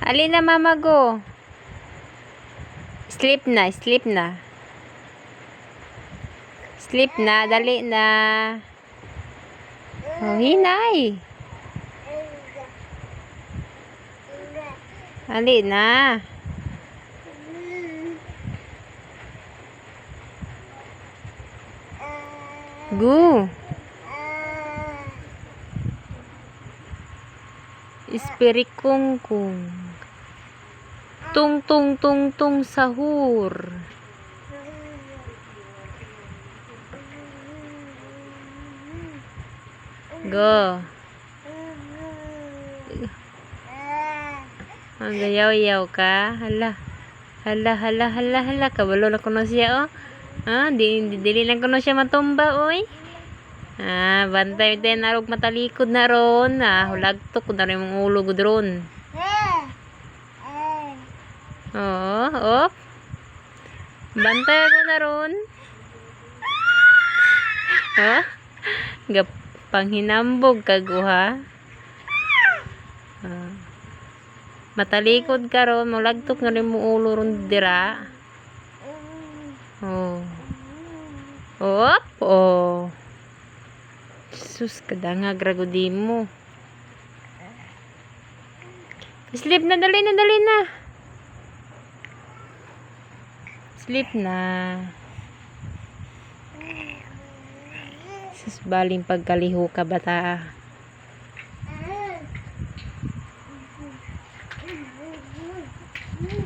Alin na mama go. Sleep na, sleep na. Sleep na, dali na. Oh, hinay. Dali na. Go. Ispirikungkung. Tung tung tung tung sahur. Go. Magayaw-yaw ka. Hala. Hala, hala, hala, hala. Kabalo na kuno siya, oh. Ah, dili lang kuno siya matumba, oy. Ah, bantay tayo narog matalikod na ron. Ah, hulagtok ko na rin mong ulo ko ron. Oo, op. Bantay ko na ron. Ha? Panghinambog ka guha. Ah. Matalikod ka ron, mulagtok na rin mo ulo ron dira. Oh. Op, oh. Sus, kadangag ragudi mo. Sleep na, dali na, dali na. Sleep na. Sus, baling pagkaliho ka bata.